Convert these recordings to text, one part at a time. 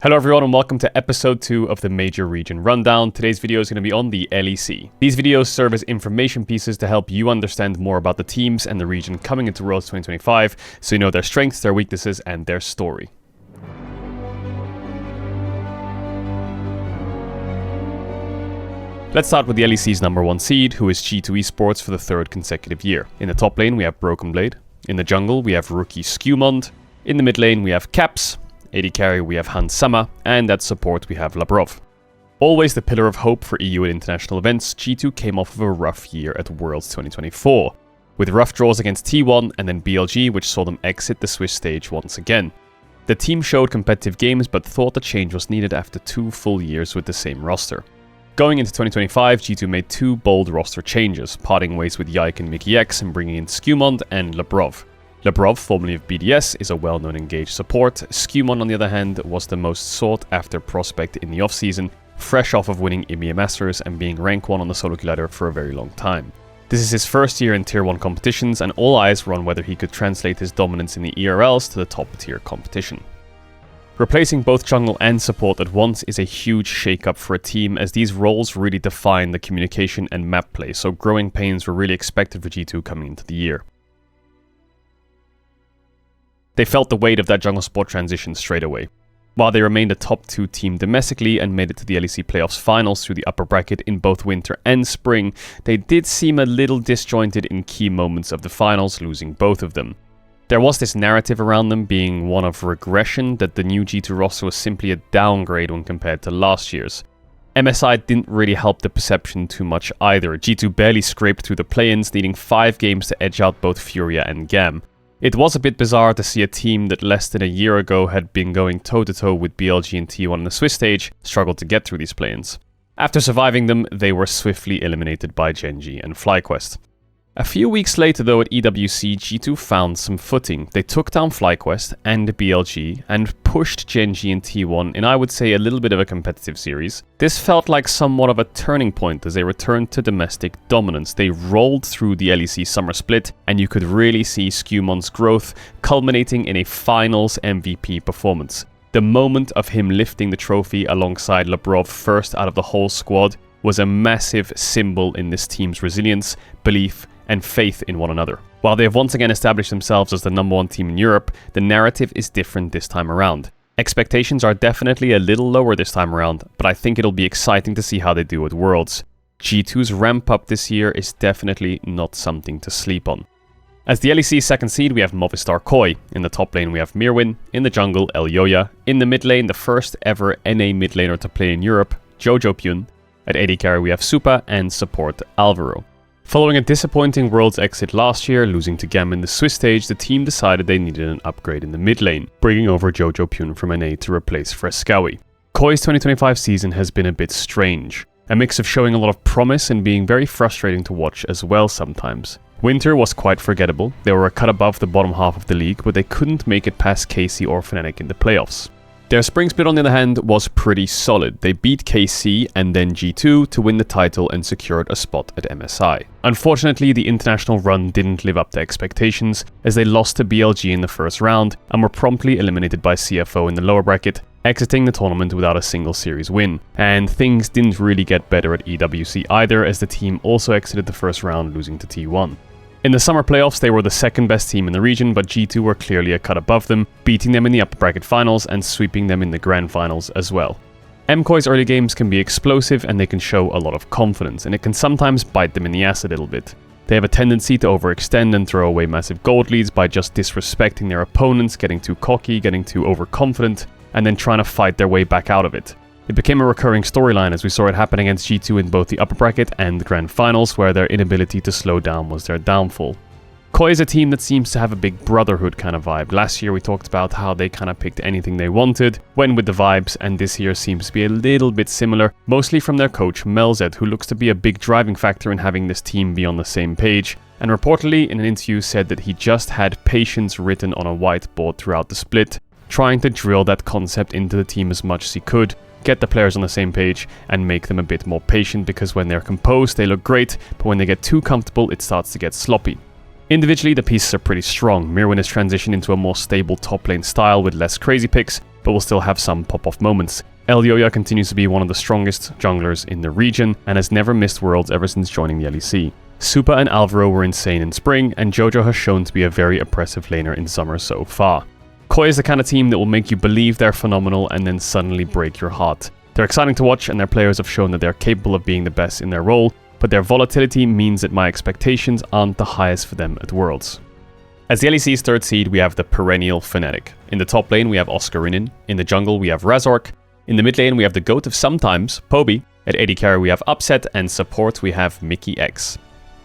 Hello everyone and welcome to episode 2 of the Major Region Rundown. Today's video is going to be on the LEC. These videos serve as information pieces to help you understand more about the teams and the region coming into Worlds 2025, so you know their strengths, their weaknesses, and their story. Let's start with the LEC's number 1 seed, who is G2 Esports for the 3rd consecutive year. In the top lane we have Broken Blade. In the jungle we have rookie Skewmond. In the mid lane we have Caps. AD carry we have Hans Sama, and at support we have Labrov. Always the pillar of hope for EU at international events, G2 came off of a rough year at Worlds 2024, with rough draws against T1 and then BLG, which saw them exit the Swiss stage once again. The team showed competitive games but thought a change was needed after 2 full years with the same roster. Going into 2025, G2 made 2 bold roster changes, parting ways with Yike and Mickey X and bringing in Skewmond and Labrov. Labrov, formerly of BDS, is a well-known engaged support. Skewmond, on the other hand, was the most sought-after prospect in the off-season, fresh off of winning EMEA Masters and being rank 1 on the solo queue ladder for a very long time. This is his first year in Tier 1 competitions, and all eyes were on whether he could translate his dominance in the ERLs to the top-tier competition. Replacing both jungle and support at once is a huge shake-up for a team, as these roles really define the communication and map play, so growing pains were really expected for G2 coming into the year. They felt the weight of that jungle support transition straight away. While they remained a top 2 team domestically and made it to the LEC playoffs finals through the upper bracket in both winter and spring, they did seem a little disjointed in key moments of the finals, losing both of them. There was this narrative around them being one of regression, that the new G2 roster was simply a downgrade when compared to last year's. MSI didn't really help the perception too much either. G2 barely scraped through the play-ins, needing 5 games to edge out both Furia and GAM. It was a bit bizarre to see a team that less than a year ago had been going toe-to-toe with BLG and T1 on the Swiss stage struggle to get through these play-ins. After surviving them, they were swiftly eliminated by Gen.G and FlyQuest. A few weeks later though at EWC, G2 found some footing. They took down FlyQuest and BLG and pushed Gen.G and T1 in, I would say, a little bit of a competitive series. This felt like somewhat of a turning point as they returned to domestic dominance. They rolled through the LEC summer split, and you could really see Skewmond's growth culminating in a finals MVP performance. The moment of him lifting the trophy alongside Labrov first out of the whole squad was a massive symbol in this team's resilience, belief, and faith in one another. While they have once again established themselves as the number 1 team in Europe, the narrative is different this time around. Expectations are definitely a little lower this time around, but I think it'll be exciting to see how they do at Worlds. G2's ramp up this year is definitely not something to sleep on. As the LEC's 2nd seed, we have Movistar Koi. In the top lane we have Mirwin, in the jungle Elyoya, in the mid lane the first ever NA mid laner to play in Europe, Jojo Pyun. At AD carry we have Supa, and support Alvaro. Following a disappointing Worlds exit last year, losing to GAM in the Swiss stage, the team decided they needed an upgrade in the mid lane, bringing over Jojo Pyun from NA to replace Fresskowy. Koi's 2025 season has been a bit strange, a mix of showing a lot of promise and being very frustrating to watch as well sometimes. Winter was quite forgettable. They were a cut above the bottom half of the league, but they couldn't make it past KC or Fnatic in the playoffs. Their spring split, on the other hand, was pretty solid. They beat KC and then G2 to win the title and secured a spot at MSI. Unfortunately, the international run didn't live up to expectations, as they lost to BLG in the first round and were promptly eliminated by CFO in the lower bracket, exiting the tournament without a single series win. And things didn't really get better at EWC either, as the team also exited the first round, losing to T1. In the summer playoffs, they were the 2nd best team in the region, but G2 were clearly a cut above them, beating them in the upper bracket finals and sweeping them in the grand finals as well. MKOI's early games can be explosive and they can show a lot of confidence, and it can sometimes bite them in the ass a little bit. They have a tendency to overextend and throw away massive gold leads by just disrespecting their opponents, getting too cocky, getting too overconfident, and then trying to fight their way back out of it. It became a recurring storyline as we saw it happen against G2 in both the upper bracket and the grand finals, where their inability to slow down was their downfall. Koi is a team that seems to have a big brotherhood kind of vibe. Last year we talked about how they kind of picked anything they wanted, went with the vibes, and this year seems to be a little bit similar, mostly from their coach Melzed, who looks to be a big driving factor in having this team be on the same page, and reportedly in an interview said that he just had patience written on a whiteboard throughout the split, trying to drill that concept into the team as much as he could, get the players on the same page and make them a bit more patient, because when they're composed they look great, but when they get too comfortable it starts to get sloppy. Individually the pieces are pretty strong. Mirwin has transitioned into a more stable top lane style with less crazy picks, but will still have some pop-off moments. Elyoya continues to be one of the strongest junglers in the region, and has never missed Worlds ever since joining the LEC. Supa and Alvaro were insane in spring, and Jojo has shown to be a very oppressive laner in summer so far. Koi is the kind of team that will make you believe they're phenomenal and then suddenly break your heart. They're exciting to watch, and their players have shown that they're capable of being the best in their role, but their volatility means that my expectations aren't the highest for them at Worlds. As the LEC's third seed, we have the perennial Fnatic. In the top lane, we have Oscarinin. In the jungle, we have Razork. In the mid lane, we have the GOAT of sometimes, Poby. At AD carry, we have Upset, and support, we have Mickey X.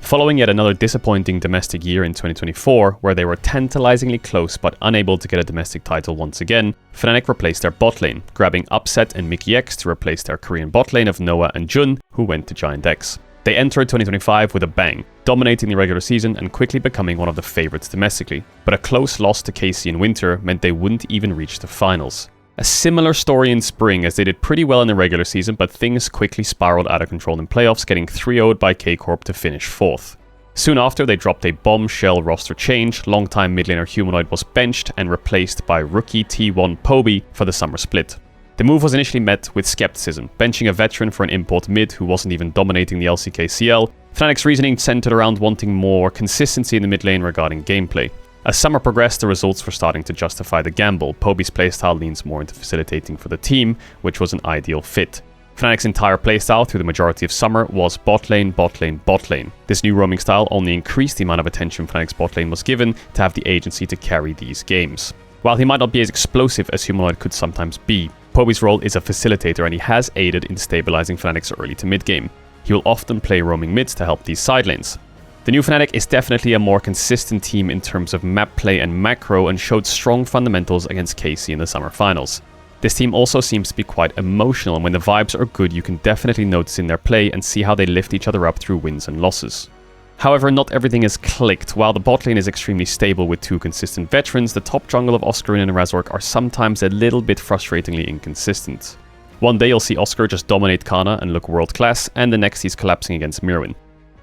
Following yet another disappointing domestic year in 2024, where they were tantalizingly close but unable to get a domestic title once again, Fnatic replaced their bot lane, grabbing Upset and Mickey X to replace their Korean bot lane of Noah and Jun, who went to Giant X. They entered 2025 with a bang, dominating the regular season and quickly becoming one of the favorites domestically. But a close loss to KC in winter meant they wouldn't even reach the finals. A similar story in spring, as they did pretty well in the regular season, but things quickly spiraled out of control in playoffs, getting 3-0'd by K-Corp to finish 4th. Soon after, they dropped a bombshell roster change. Longtime mid laner Humanoid was benched and replaced by rookie T1 Poby for the summer split. The move was initially met with skepticism, benching a veteran for an import mid who wasn't even dominating the LCK-CL. Fnatic's reasoning centered around wanting more consistency in the mid lane regarding gameplay. As summer progressed, the results were starting to justify the gamble. Poby's playstyle leans more into facilitating for the team, which was an ideal fit. Fnatic's entire playstyle through the majority of summer was bot lane, bot lane, bot lane. This new roaming style only increased the amount of attention Fnatic's bot lane was given to have the agency to carry these games. While he might not be as explosive as Humanoid could sometimes be, Poby's role is a facilitator, and he has aided in stabilizing Fnatic's early to mid game. He will often play roaming mids to help these side lanes. The new Fnatic is definitely a more consistent team in terms of map play and macro, and showed strong fundamentals against KC in the summer finals. This team also seems to be quite emotional, and when the vibes are good, you can definitely notice in their play and see how they lift each other up through wins and losses. However, not everything is clicked. While the bot lane is extremely stable with two consistent veterans, the top jungle of Oscarinin and Razork are sometimes a little bit frustratingly inconsistent. One day you'll see Oscar just dominate Kana and look world class, and the next he's collapsing against Mirwin.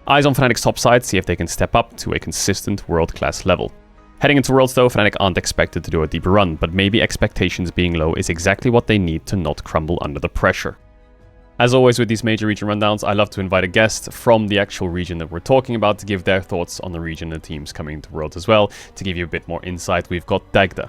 Eyes on Fnatic's top side, see if they can step up to a consistent world-class level. Heading into Worlds though, Fnatic aren't expected to do a deeper run, but maybe expectations being low is exactly what they need to not crumble under the pressure. As always with these major region rundowns, I love to invite a guest from the actual region that we're talking about to give their thoughts on the region and the teams coming into Worlds as well. To give you a bit more insight, we've got Dagda.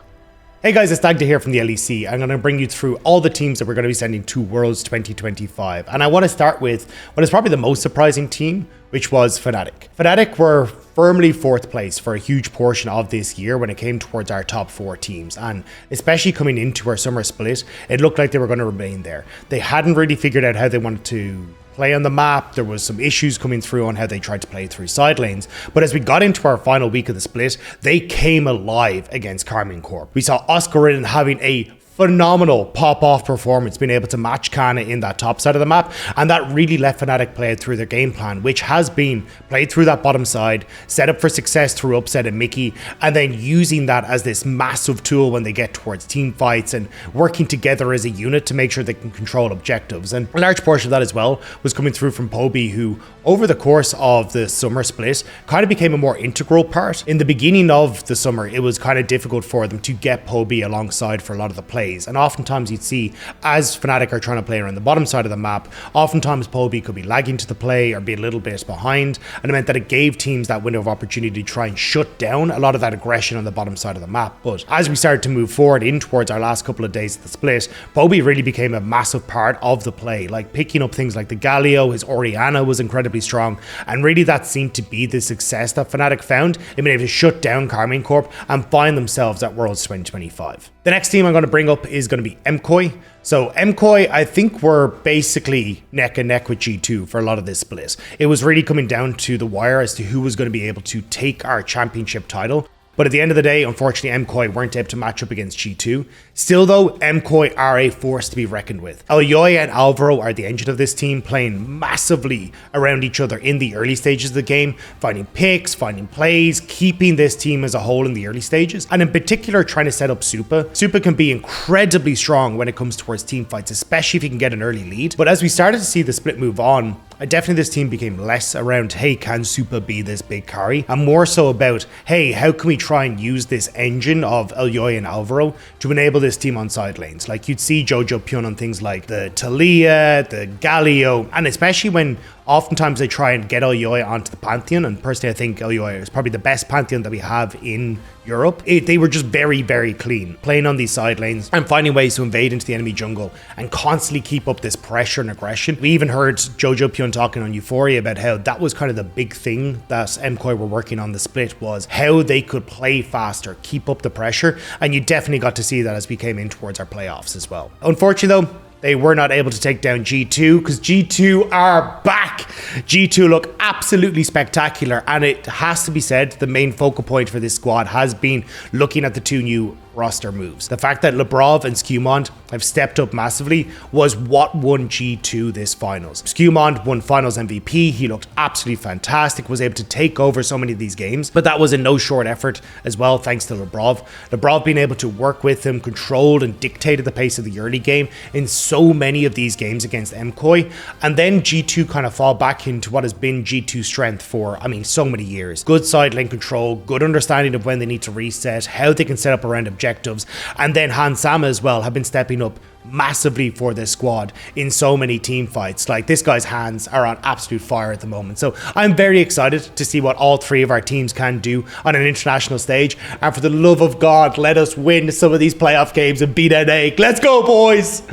Hey guys, it's Dagda here from the LEC. I'm going to bring you through all the teams that we're going to be sending to Worlds 2025. And I want to start with what is probably the most surprising team, which was Fnatic. Fnatic were firmly 4th place for a huge portion of this year when it came towards our top 4 teams. And especially coming into our summer split, it looked like they were going to remain there. They hadn't really figured out how they wanted to play on the map. There was some issues coming through on how they tried to play through side lanes. But as we got into our final week of the split, they came alive against Karmine Corp. We saw Oscarinin having a phenomenal pop-off performance, being able to match Kana in that top side of the map, and that really let Fnatic play through their game plan, which has been played through that bottom side, set up for success through Upset and Mickey, and then using that as this massive tool when they get towards team fights and working together as a unit to make sure they can control objectives. And a large portion of that as well was coming through from Poby, who over the course of the summer split kind of became a more integral part. In the beginning of the summer, it was kind of difficult for them to get Poby alongside for a lot of the plays. And oftentimes you'd see, as Fnatic are trying to play around the bottom side of the map, oftentimes Poby could be lagging to the play or be a little bit behind, and it meant that it gave teams that window of opportunity to try and shut down a lot of that aggression on the bottom side of the map. But as we started to move forward in towards our last couple of days of the split, Poby really became a massive part of the play, like picking up things like the Galio. His Orianna was incredibly strong, and really that seemed to be the success that Fnatic found in being able to shut down Karmine Corp and find themselves at Worlds 2025. The next team I'm going to bring up is going to be MKOI. So MKOI, I think, were basically neck and neck with G2 for a lot of this split. It was really coming down to the wire as to who was going to be able to take our championship title. But at the end of the day, unfortunately, MKOI weren't able to match up against G2. Still though, MKOI are a force to be reckoned with. Elyoya and Alvaro are the engine of this team, playing massively around each other in the early stages of the game, finding picks, finding plays, keeping this team as a whole in the early stages, and in particular trying to set up Supa. Supa can be incredibly strong when it comes towards team fights, especially if you can get an early lead. But as we started to see the split move on, definitely this team became less around, hey, can Super be this big carry? And more so about, hey, how can we try and use this engine of Elyoy and Alvaro to enable this team on side lanes? Like you'd see Jojo Pyun on things like the Talia, the Galio, and especially when oftentimes they try and get Elyoy onto the Pantheon, and personally I think Elyoy is probably the best Pantheon that we have in Europe. They were just very, very clean, playing on these side lanes and finding ways to invade into the enemy jungle and constantly keep up this pressure and aggression. We even heard Jojo Pyun talking on Euphoria about how that was kind of the big thing that MKOI were working on the split, was how they could play faster, keep up the pressure, and you definitely got to see that as we came in towards our playoffs as well. Unfortunately though, they were not able to take down G2 because G2 are back. G2 look absolutely spectacular, and it has to be said, the main focal point for this squad has been looking at the two new roster moves. The fact that Lebrov and Skewmond have stepped up massively was what won G2 this finals. Skewmond won finals MVP. He looked absolutely fantastic, was able to take over so many of these games, but that was in no short effort as well, thanks to Lebrov. Lebrov being able to work with him, controlled and dictated the pace of the early game in so many of these games against MKOI, and then G2 kind of fall back into what has been G2's strength for, so many years. Good side lane control, good understanding of when they need to reset, how they can set up around objectives, and then Hans Sama as well have been stepping up massively for this squad in so many team fights. Like, this guy's hands are on absolute fire at the moment, so I'm very excited to see what all three of our teams can do on an international stage, and for the love of God, let us win some of these playoff games and beat NA. Let's go, boys!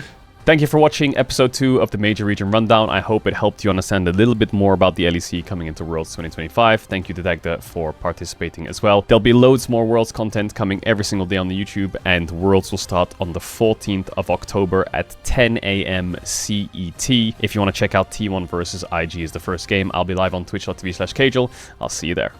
Thank you for watching episode 2 of the Major Region Rundown. I hope it helped you understand a little bit more about the LEC coming into Worlds 2025. Thank you to Dagda for participating as well. There'll be loads more Worlds content coming every single day on the YouTube, and Worlds will start on the 14th of October at 10 AM CET. If you want to check out T1 versus IG as the first game, I'll be live on twitch.tv/Caedrel. I'll see you there.